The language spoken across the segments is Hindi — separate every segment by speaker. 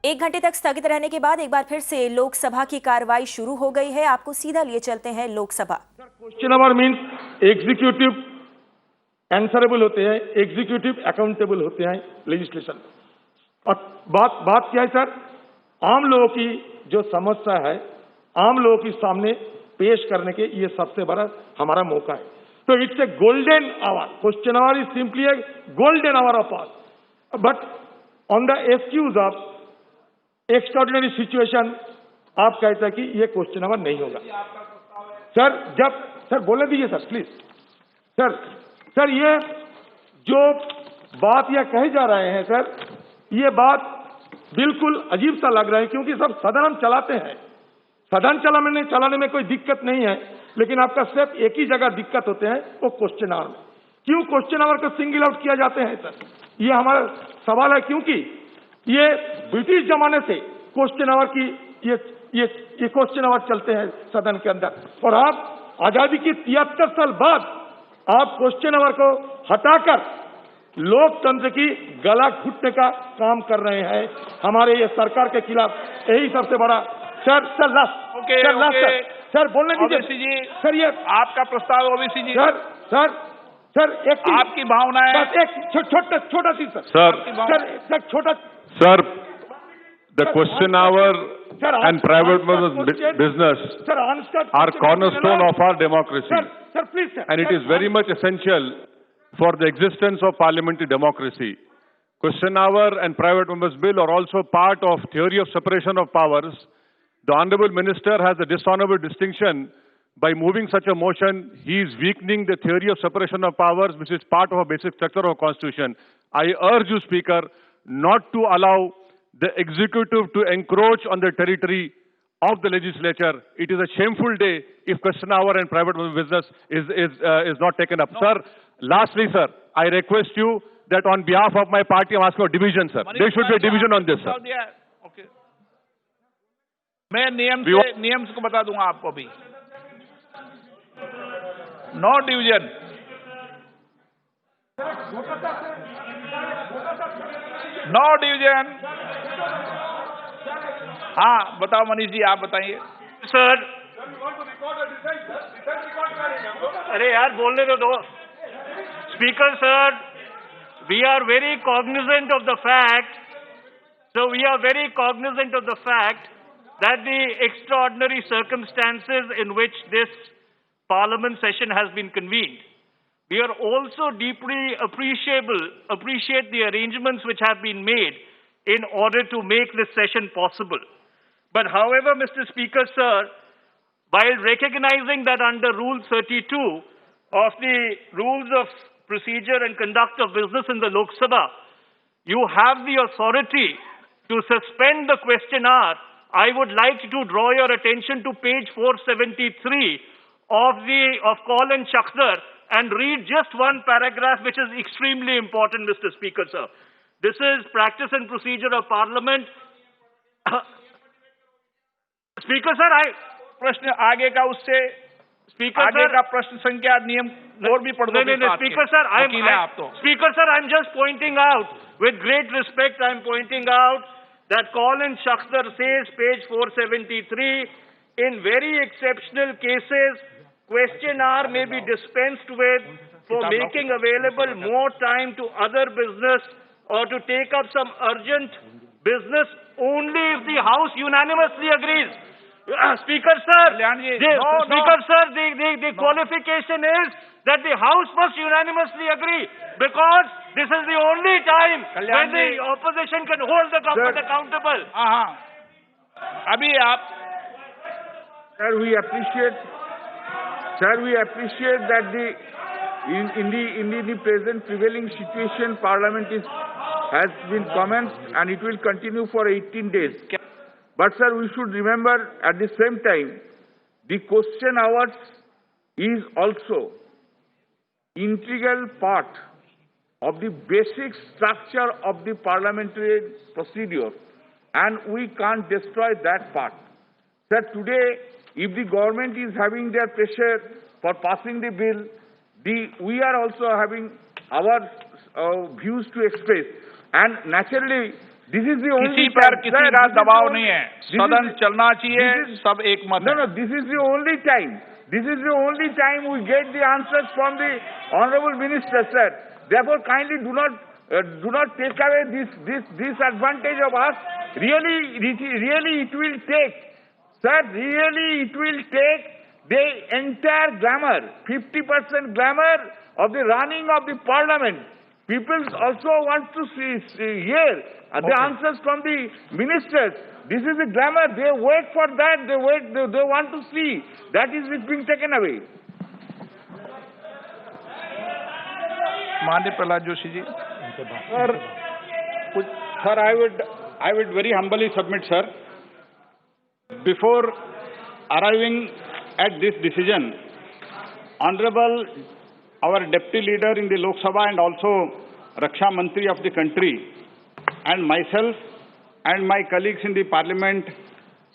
Speaker 1: एक घंटे तक स्थगित रहने के बाद एक बार फिर से लोकसभा की कार्रवाई शुरू हो गई है। आपको सीधा लिए चलते हैं Lok Sabha.
Speaker 2: Question hour means executive answerable होते हैं, एग्जीक्यूटिव अकाउंटेबल होते हैं लेजिस्लेशन। और बात क्या है सर, आम लोगों की जो समस्या है आम लोगों के सामने पेश करने के ये सबसे बड़ा हमारा मौका है। तो it's a golden hour, question hour is simply a golden hour of ours, but on the excuse of extraordinary situation आप कहते हैं कि ये क्वेश्चन आवर नहीं होगा। सर जब सर बोलने दीजिए सर प्लीज। सर ये जो बात यह कहे जा रहे हैं सर, ये बात बिल्कुल अजीब सा लग रहा है, क्योंकि सब सदन हम चलाते हैं, सदन चलाने में कोई दिक्कत नहीं है, लेकिन आपका सिर्फ एक ही जगह दिक्कत होते हैं, वो क्वेश्चन आवर में। क्यों क्वेश्चन आवर को सिंगल आउट किया जाते हैं सर, ये हमारा सवाल है। क्योंकि ये ब्रिटिश जमाने से क्वेश्चन आवर की ये क्वेश्चन आवर चलते हैं सदन के अंदर, और आप आजादी की 73 साल बाद आप क्वेश्चन आवर को हटाकर लोकतंत्र की गला घुटने का काम कर रहे हैं हमारे ये सरकार के खिलाफ। यही सबसे बड़ा सर लास्ट सर बोलने दीजिए सर। ये
Speaker 3: आपका प्रस्ताव ओबीसी जी।
Speaker 2: सर एक
Speaker 3: आपकी भावनाएं,
Speaker 2: एक छोटा सी सर छोटा
Speaker 4: Sir, the question hour and private business are cornerstone of our democracy.
Speaker 2: Sir, please, sir.
Speaker 4: And it is very much essential for the existence of parliamentary democracy. Question hour and private members bill are also part of theory of separation of powers. The Honorable Minister has a dishonorable distinction. By moving such a motion, he is weakening the theory of separation of powers, which is part of a basic structure of our Constitution. I urge you, Speaker, not to allow the executive to encroach on the territory of the legislature. It is a shameful day if question hour and private business is not taken up. No. Sir, lastly, sir, I request you that on behalf of my party, I'm asking for division, sir. There should be a division on this, sir.
Speaker 3: Okay. मैं नियम को बता दूंगा आपको अभी। No division. No division. हाँ बताओ मनीष जी, आप बताइए।
Speaker 5: सर अरे यार बोलने तो दो। Speaker sir, we are very cognizant of the fact that the extraordinary circumstances in which this parliament session has been convened. We are also deeply appreciate the arrangements which have been made in order to make this session possible. But however, Mr. Speaker, sir, while recognizing that under Rule 32 of the Rules of Procedure and Conduct of Business in the Lok Sabha, you have the authority to suspend the question hour. I would like to draw your attention to page 473 of Colin Chakdar and read just one paragraph which is extremely important, Mr. Speaker, sir. This is practice and procedure of Parliament. Speaker, sir,
Speaker 3: प्रश्न आगे का उससे
Speaker 5: Speaker,
Speaker 3: आगे
Speaker 5: sir,
Speaker 3: का प्रश्न संख्या नियम और भी पढ़ दो।
Speaker 5: No, Speaker, sir, Speaker, sir, I'm just pointing out, with great respect, I'm pointing out that Colin Chakdar says, page 473, in very exceptional cases, question hour may be dispensed with for making available more time to other business or to take up some urgent business only if the House unanimously agrees. Speaker, sir, the qualification is that the House must unanimously agree, because this is the only time when the opposition can hold the government accountable.
Speaker 3: अभी आप
Speaker 6: Sir, we appreciate that in the present prevailing situation, Parliament has been commenced and it will continue for 18 days. But sir, we should remember at the same time, the question hours is also integral part of the basic structure of the parliamentary procedure, and we can't destroy that part. Sir, today, if the government is having their pressure for passing the bill, we are also having our views to express. And naturally, This is the only
Speaker 3: किसी पर
Speaker 6: time,
Speaker 3: किसी
Speaker 6: sir,
Speaker 3: का
Speaker 6: this is the
Speaker 3: दबाव
Speaker 6: only-
Speaker 3: नहीं है,
Speaker 6: this is
Speaker 3: सदन
Speaker 6: the-
Speaker 3: चलना चाहिए,
Speaker 6: this is-
Speaker 3: सब एक मत
Speaker 6: No,
Speaker 3: है।
Speaker 6: no, this is the only time. This is the only time we get the answers from the honorable minister, sir. Therefore, kindly do not take away this advantage of us. Really, it will take, sir. Really, it will take the entire glamour, 50% glamour of the running of the parliament. People also want to hear the answers from the ministers. This is the glamour. They wait for that. They want to see. That is being taken away.
Speaker 3: माननीय Prahlad Joshi ji.
Speaker 7: Sir, I would very humbly submit, sir, before arriving at this decision, Honorable, our Deputy Leader in the Lok Sabha and also Raksha Mantri of the country, and myself and my colleagues in the Parliament,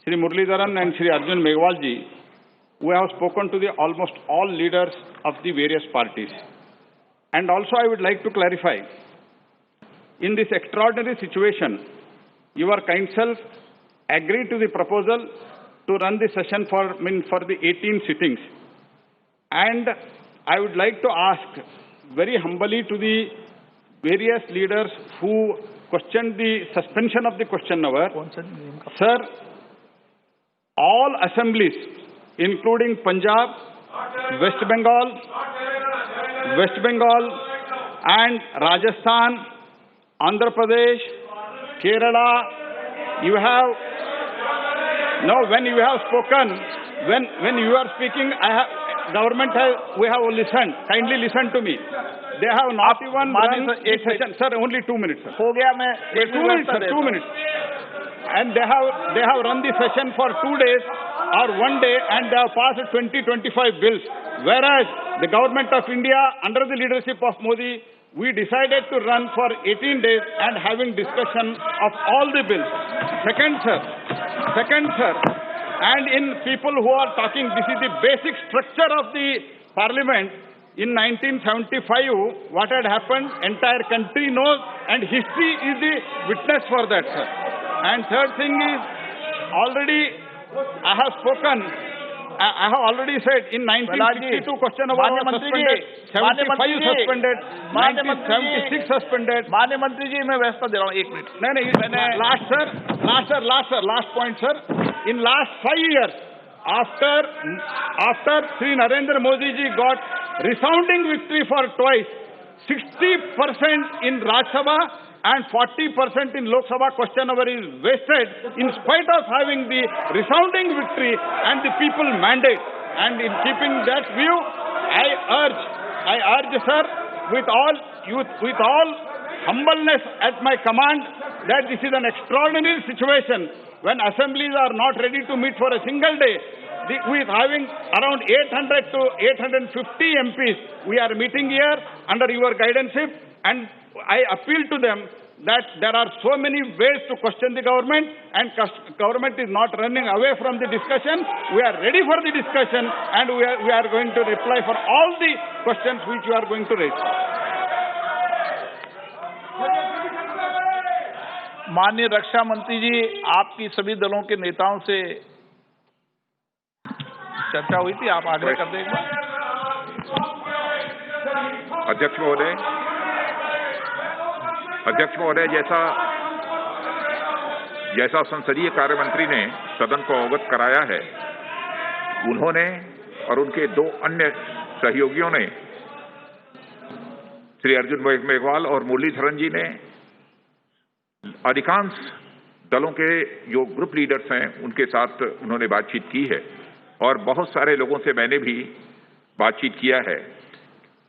Speaker 7: Shri Muralidharan and Shri Arjun Meghwal ji, we have spoken to the almost all leaders of the various parties. And also I would like to clarify, in this extraordinary situation, your kind self agreed to the proposal to run the session for the 18 sittings. And I would like to ask very humbly to the various leaders who questioned the suspension of the question hour, sir, all assemblies, including Punjab, West Bengal, and Rajasthan, Andhra Pradesh, Kerala, you have, no, when you have spoken, when you are speaking, we have listened, kindly listen to me. They have not even run a session, sir, only 2 minutes, sir.
Speaker 3: हो गया, मैं
Speaker 7: 2 minutes, sir, 2 minutes. And they have run the session for 2 days or 1 day, and they have passed 20-25 bills. Whereas the government of India, under the leadership of Modi, we decided to run for 18 days and having discussion of all the bills. Second, sir, and in people who are talking, this is the basic structure of the parliament. In 1975, what had happened, entire country knows, and history is the witness for that, sir. And third thing is, already I have spoken, I have already said, in 1962 question about suspended, 75 suspended, 1976 suspended.
Speaker 3: माननीय मंत्री जी, मैं व्यवस्था दे रहा हूँ, 1 मिनट।
Speaker 7: नहीं, last point, sir. In last 5 years, after Sri Narendra Modi ji got resounding victory for twice, 60% in Rajya Sabha and 40% in Lok Sabha question hour is wasted in spite of having the resounding victory and the people mandate. And in keeping that view, I urge, sir, with all humbleness at my command, that this is an extraordinary situation when assemblies are not ready to meet for a single day. With having around 800 to 850 MPs, we are meeting here under your guidance, and I appeal to them that there are so many ways to question the government, and government is not running away from the discussion. We are ready for the discussion, and we are going to reply for all the questions which you are going to raise.
Speaker 3: माननीय रक्षा मंत्री जी, आपकी सभी दलों के नेताओं से चर्चा हुई थी, आप आग्रह कर दें एक बार।
Speaker 8: अध्यक्ष महोदय, जैसा संसदीय कार्य मंत्री ने सदन को अवगत कराया है, उन्होंने और उनके 2 अन्य सहयोगियों ने, श्री अर्जुन मेघवाल और मुरलीधरन जी ने, अधिकांश दलों के जो ग्रुप लीडर्स हैं उनके साथ उन्होंने बातचीत की है, और बहुत सारे लोगों से मैंने भी बातचीत किया है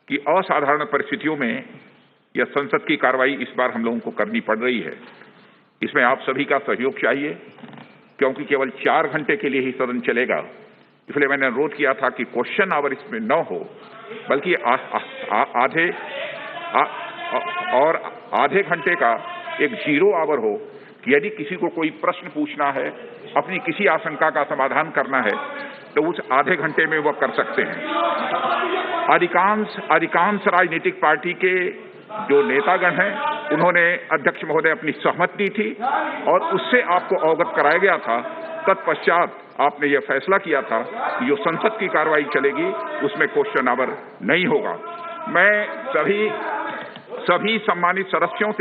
Speaker 8: कि असाधारण परिस्थितियों में यह संसद की कार्रवाई इस बार हम लोगों को करनी पड़ रही है। इसमें आप सभी का सहयोग चाहिए, क्योंकि केवल 4 घंटे के लिए ही सदन चलेगा। इसलिए मैंने अनुरोध किया था कि क्वेश्चन आवर इसमें न हो, बल्कि आधे घंटे का एक 0 आवर हो, कि यदि किसी को कोई प्रश्न पूछना है, अपनी किसी आशंका का समाधान करना है, तो उस आधे घंटे में वह कर सकते हैं। अधिकांश राजनीतिक पार्टी के जो नेतागण हैं उन्होंने अध्यक्ष महोदय अपनी सहमति दी थी और उससे आपको अवगत कराया गया था। तत्पश्चात आपने यह फैसला किया था कि जो संसद की कार्रवाई चलेगी उसमें क्वेश्चन आवर नहीं होगा। मैं सभी सम्मानित सदस्यों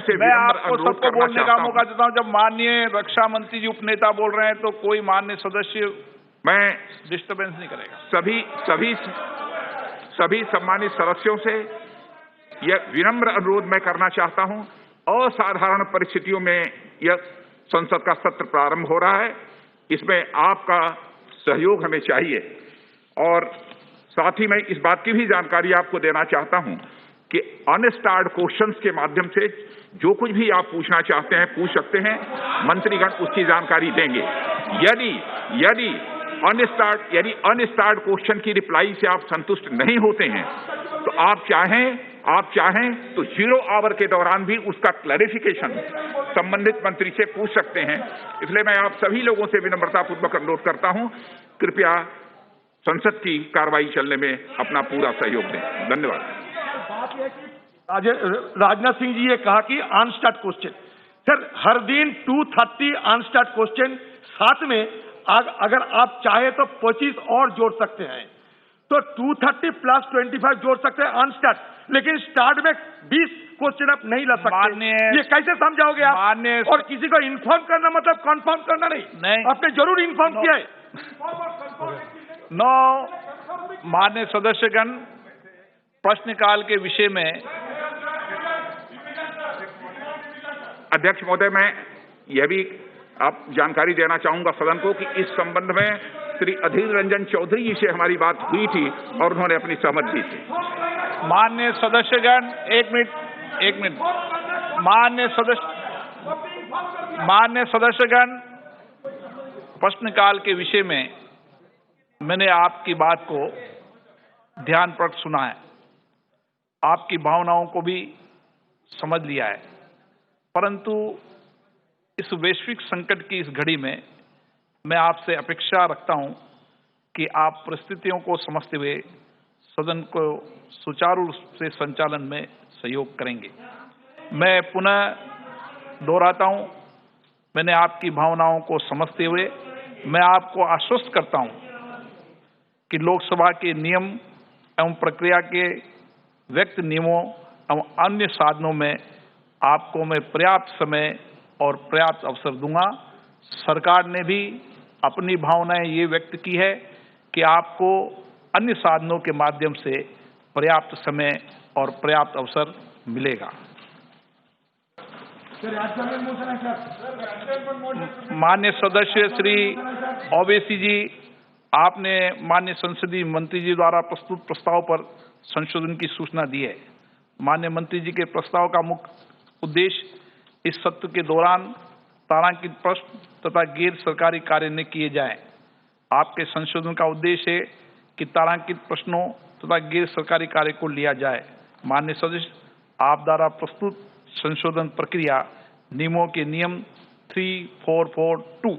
Speaker 8: से
Speaker 3: मैं आपको सबको बोलने का मौका देता हूं। जब माननीय रक्षा मंत्री जी उपनेता बोल रहे हैं तो कोई माननीय सदस्य
Speaker 8: मैं
Speaker 3: डिस्टर्बेंस नहीं करेगा।
Speaker 8: सभी सम्मानित सदस्यों से यह विनम्र अनुरोध मैं करना चाहता हूं। असाधारण परिस्थितियों में यह संसद का सत्र प्रारंभ हो रहा है, इसमें आपका सहयोग हमें चाहिए। और साथ ही मैं इस बात की भी जानकारी आपको देना चाहता हूं कि अनस्टार्ड क्वेश्चंस के माध्यम से जो कुछ भी आप पूछना चाहते हैं पूछ सकते हैं, मंत्रीगण उसकी जानकारी देंगे। यदि अनस्टार्ड क्वेश्चन की रिप्लाई से आप संतुष्ट नहीं होते हैं तो आप चाहें तो 0 आवर के दौरान भी उसका क्लैरिफिकेशन संबंधित मंत्री से पूछ सकते हैं। इसलिए मैं आप सभी लोगों से विनम्रतापूर्वक अनुरोध करता हूं, कृपया संसद की कार्रवाई चलने में अपना पूरा सहयोग दें। धन्यवाद।
Speaker 2: राजनाथ सिंह जी ये कहा कि अनस्टार्ट क्वेश्चन, सर हर दिन 230 अनस्टार्ट क्वेश्चन, साथ में अगर आप चाहे तो 25 और जोड़ सकते हैं, तो 230 प्लस 25 जोड़ सकते हैं अनस्टार्ट, लेकिन स्टार्ट में 20 क्वेश्चन आप नहीं ला सकते। ये कैसे समझाओगे आप? और किसी को इन्फॉर्म करना मतलब कंफर्म करना नहीं। आपने जरूर इन्फॉर्म किया है।
Speaker 3: माननीय सदस्यगण, प्रश्नकाल के विषय में
Speaker 8: अध्यक्ष महोदय, मैं यह भी आप जानकारी देना चाहूंगा सदन को कि इस संबंध में श्री अधीर रंजन चौधरी जी से हमारी बात हुई थी और उन्होंने अपनी सहमति दी थी।
Speaker 3: माननीय सदस्यगण, एक मिनट। माननीय सदस्यगण, प्रश्नकाल के विषय में मैंने आपकी बात को ध्यानपूर्वक सुना है, आपकी भावनाओं को भी समझ लिया है, परंतु इस वैश्विक संकट की इस घड़ी में मैं आपसे अपेक्षा रखता हूं कि आप परिस्थितियों को समझते हुए सदन को सुचारू रूप से संचालन में सहयोग करेंगे। मैं पुनः दोहराता हूं, मैंने आपकी भावनाओं को समझते हुए मैं आपको आश्वस्त करता हूं कि लोकसभा के नियम एवं प्रक्रिया के व्यक्त नियमों एवं अन्य साधनों में आपको मैं पर्याप्त समय और पर्याप्त अवसर दूंगा। सरकार ने भी अपनी भावनाएं ये व्यक्त की है कि आपको अन्य साधनों के माध्यम से पर्याप्त समय और पर्याप्त अवसर मिलेगा। माननीय सदस्य श्री ओवैसी जी, आपने माननीय संसदीय मंत्री जी द्वारा प्रस्तुत प्रस्ताव पर संशोधन की सूचना दी है। माननीय मंत्री जी के प्रस्ताव का मुख्य उद्देश्य इस सत्र के दौरान तारांकित प्रश्न तथा गैर सरकारी कार्य न किए जाएं। आपके संशोधन का उद्देश्य है कि तारांकित प्रश्नों तथा गैर सरकारी कार्य को लिया जाए। माननीय सदस्य, आप द्वारा प्रस्तुत संशोधन प्रक्रिया नियमों के नियम 3442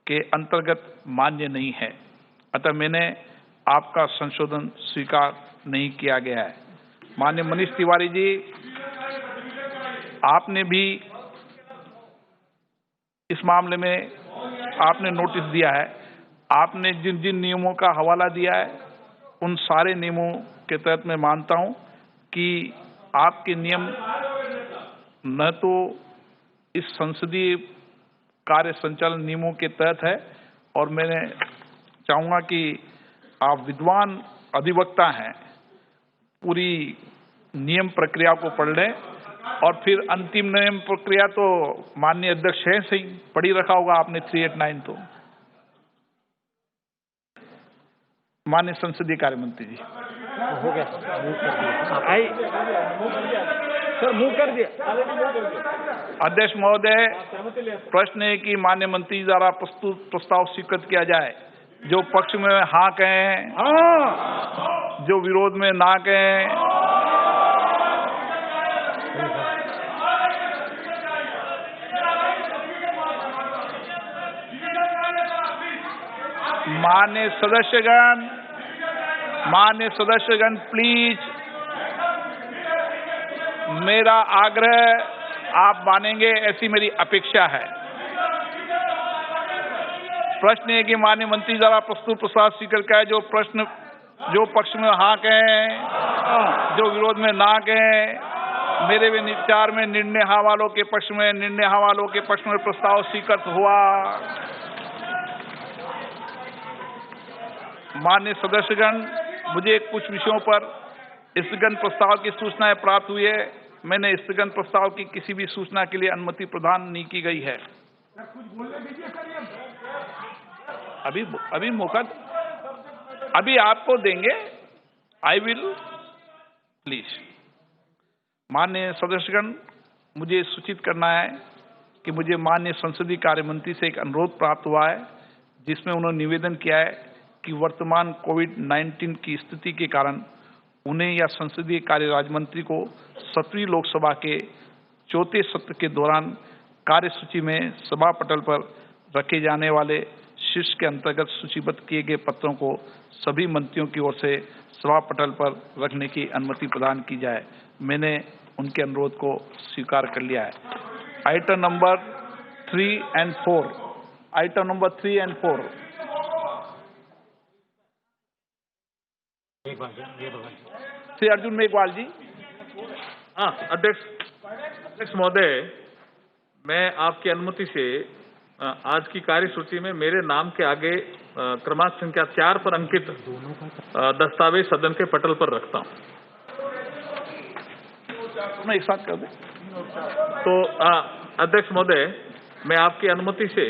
Speaker 3: के अंतर्गत मान्य नहीं है, अतः मैंने आपका संशोधन स्वीकार नहीं किया गया है। माननीय मनीष तिवारी जी, आपने भी इस मामले में आपने नोटिस दिया है। आपने जिन जिन नियमों का हवाला दिया है उन सारे नियमों के तहत मैं मानता हूं कि आपके नियम न तो इस संसदीय कार्य संचालन नियमों के तहत है, और मैंने चाहूंगा कि आप विद्वान अधिवक्ता हैं, पूरी नियम प्रक्रिया को पढ़ लें और फिर अंतिम नियम प्रक्रिया तो माननीय अध्यक्ष है सही पढ़ी रखा होगा आपने 389। तो माननीय संसदीय कार्य मंत्री जी,
Speaker 6: हो गया सर, मुंह कर दिया।
Speaker 3: अध्यक्ष महोदय, प्रश्न है कि माननीय मंत्री जी द्वारा प्रस्तुत प्रस्ताव स्वीकृत किया जाए। जो पक्ष में हाँ कहें, जो विरोध में ना कहें। माननीय सदस्यगण प्लीज, मेरा आग्रह आप मानेंगे ऐसी मेरी अपेक्षा है। प्रश्न है कि माननीय मंत्री द्वारा प्रस्तुत प्रस्ताव स्वीकार का है। जो पक्ष में हाँ कहें, जो विरोध में ना कहें। मेरे विचार में निर्णय हाँ वालों के पक्ष में प्रस्ताव स्वीकृत हुआ। माननीय सदस्यगण, मुझे कुछ विषयों पर स्थगन प्रस्ताव की सूचनाएं प्राप्त हुई है। मैंने स्थगन प्रस्ताव की किसी भी सूचना के लिए अनुमति प्रदान नहीं की गई है। अभी मौका अभी आपको देंगे। I will please. माननीय सदस्यगण, मुझे सूचित करना है कि मुझे माननीय संसदीय कार्य मंत्री से एक अनुरोध प्राप्त हुआ है, जिसमें उन्होंने निवेदन किया है कि वर्तमान कोविड-19 की स्थिति के कारण उन्हें या संसदीय कार्य राज्य मंत्री को 17वीं लोकसभा के चौथे सत्र के दौरान कार्यसूची में सभा पटल पर रखे जाने वाले शीर्ष के अंतर्गत सूचीबद्ध किए गए पत्रों को सभी मंत्रियों की ओर से सभा पटल पर रखने की अनुमति प्रदान की जाए। मैंने उनके अनुरोध को स्वीकार कर लिया है। Item number 3 and 4। Shri Arjun Meghwal ji.
Speaker 9: अध्यक्ष महोदय, मैं आपकी अनुमति से आज की कार्यसूची में मेरे नाम के आगे क्रमांक संख्या 4 पर अंकित दस्तावेज सदन के पटल पर रखता हूं।
Speaker 3: मैं एक साथ कर दूं।
Speaker 9: तो अध्यक्ष महोदय, मैं आपकी अनुमति से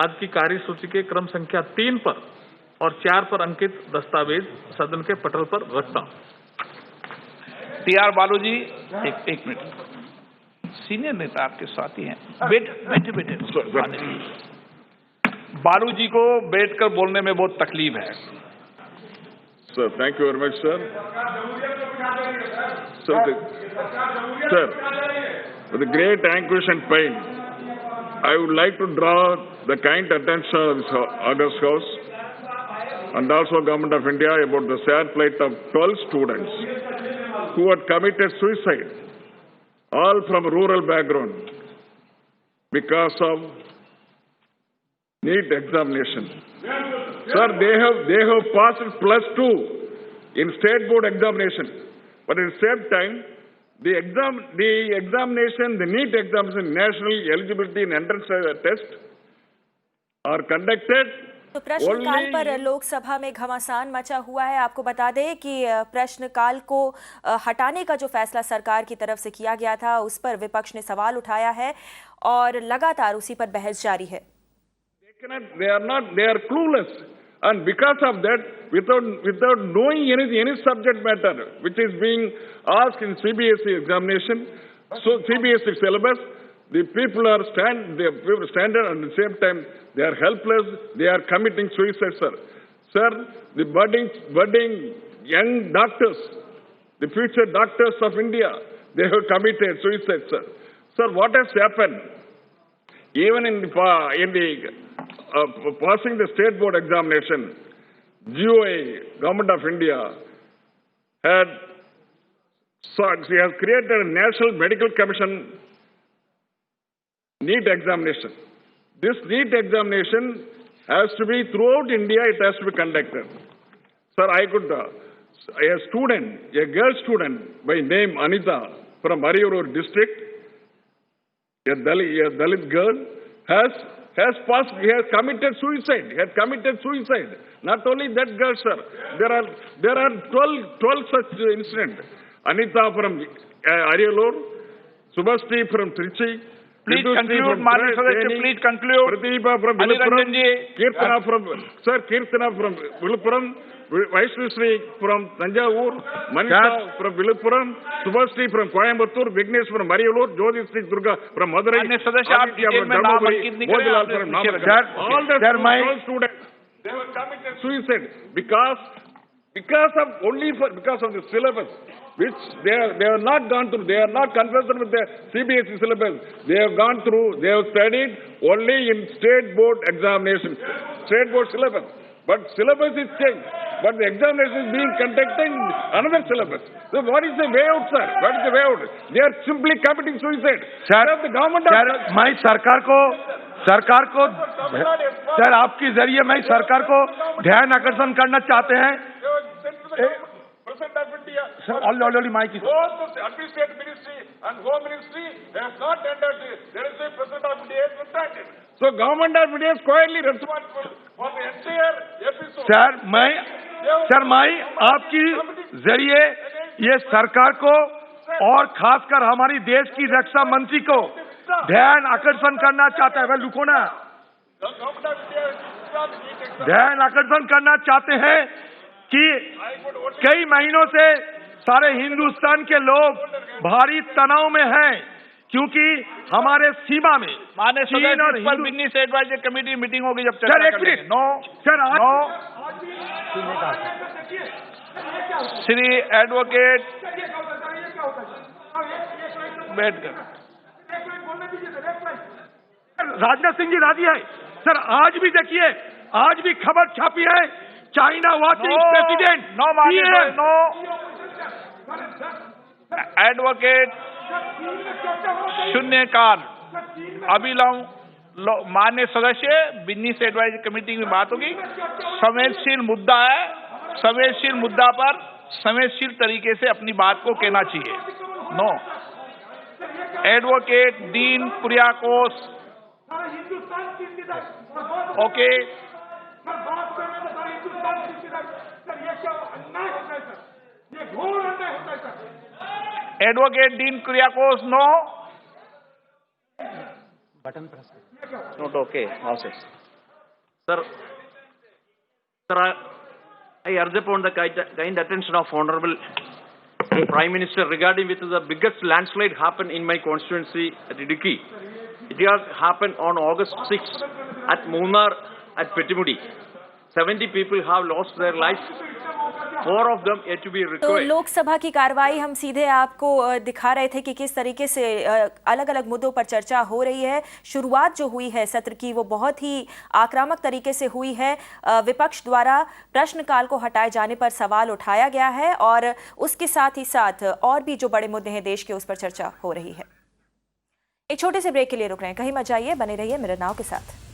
Speaker 9: आज की कार्यसूची के क्रम संख्या 3 पर और 4 पर अंकित दस्तावेज सदन के पटल पर रखता हूं।
Speaker 3: टी.आर. बालू जी, एक मिनट। सीनियर नेता आपके साथी हैं। बैठे। बालू जी को बैठकर बोलने में बहुत तकलीफ है।
Speaker 10: Sir, thank you very much, sir. Sir, with great anguish and pain, I would like to draw the kind attention of this August House and also Government of India about the sad plight of 12 students who had committed suicide, all from rural background, because of NEET examination. Sir, they have passed +2 in state board examination, but at the same time, the examination, the NEET examination, national eligibility and entrance test are conducted.
Speaker 1: तो प्रश्नकाल पर लोकसभा में घमासान मचा हुआ है। आपको बता दें कि प्रश्नकाल को हटाने का जो फैसला सरकार की तरफ से किया गया था, उस पर विपक्ष ने सवाल उठाया है और लगातार उसी पर बहस जारी है।
Speaker 10: They are clueless, and because of that, without knowing any subject matter which is being asked in CBSE examination, so CBSE syllabus, the people are standard, and at the same time they are helpless. They are committing suicide, sir. Sir, the budding young doctors, the future doctors of India, they have committed suicide, sir. Sir, what has happened? Even in the passing the state board examination, GOA, Government of India, she has created a National Medical Commission NEET examination. This NEET examination has to be throughout India, it has to be conducted. Sir, I could, a girl student by name Anita from Mariyur district, a Dalit girl, has committed suicide. Not only that girl, sir, there are 12 such incidents. Anita from Ariyalur, Subhasri from Trichy.
Speaker 3: Please conclude, Madam Sadashi, please conclude.
Speaker 10: Pratibha from Viluppuram, Kirtana from Viluppuram, Vaishnushri from Tanjavur, Manisha from Viluppuram, Subhasri from Coimbatore, Vignesh from Mariyalur, Jyoti Sri Durga from Madurai, all the students, they were committed suicide because of the syllabus, which they have not gone through. They are not conversant with the CBSE syllabus. They have gone through, they have studied only in state board examination, state board syllabus. but syllabus is changed. But the examination is being conducted in another syllabus. So what is the way out, sir? What is the way out? They are simply committing suicide.
Speaker 2: Sir,
Speaker 10: the government
Speaker 2: मैं सरकार को सर आपके जरिए मैं सरकार को ध्यान आकर्षण करना चाहते हैं
Speaker 10: President of India,
Speaker 2: sir already mike
Speaker 10: both the Administrative Ministry and Home Ministry has not entered. There is a President of India has retracted. So government of India is quietly responsible for the entire episode.
Speaker 2: Sir मैं आपकी जरिए ये सरकार को और खासकर हमारी देश की रक्षा मंत्री को ध्यान आकर्षण करना चाहता है। रुको ना, ध्यान आकर्षण करना चाहते हैं कि कई महीनों से सारे हिंदुस्तान के लोग भारी तनाव में हैं क्योंकि हमारे सीमा में
Speaker 3: माननीय
Speaker 2: चीन और
Speaker 3: सदस्य, बिजनेस एडवाइजरी कमेटी मीटिंग होगी जब
Speaker 2: सर
Speaker 3: चर्चा
Speaker 2: एक
Speaker 3: करेंगे।
Speaker 2: मिनट सर
Speaker 3: श्री एडवोकेट बैठ कर
Speaker 2: राजनाथ सिंह जी राजी है सर। आज भी देखिए, आज भी खबर छापी है, China watching president
Speaker 3: no advocate शून्यकाल अभिलंब। माननीय सदस्य, बिजनेस एडवाइजरी कमेटी में बात होगी। संवेदनशील मुद्दा है, संवेदनशील मुद्दा पर संवेदनशील तरीके से अपनी बात को कहना चाहिए। No advocate Dean Kuriakose, okay. Advocate Dean Kuriakose, no.
Speaker 11: Button press
Speaker 12: Not okay. Nonsense. Sir, I urge upon the kind attention of Honorable Prime Minister regarding with the biggest landslide happened in my constituency at Idukki. It has happened on August 6th at Munnar at Pettimudi. 70 people have lost their lives. 4 of them yet to be recovered.
Speaker 1: तो लोकसभा की कार्रवाई हम सीधे आपको दिखा रहे थे कि किस तरीके से अलग अलग मुद्दों पर चर्चा हो रही है। शुरुआत जो हुई है सत्र की वो बहुत ही आक्रामक तरीके से हुई है। विपक्ष द्वारा प्रश्नकाल को हटाए जाने पर सवाल उठाया गया है और उसके साथ ही साथ और भी जो बड़े मुद्दे हैं देश के, उस पर चर्चा हो रही है। एक छोटे से ब्रेक के लिए रुक रहे हैं, कहीं मत जाइए, बने रहिए मेरे नाव के साथ।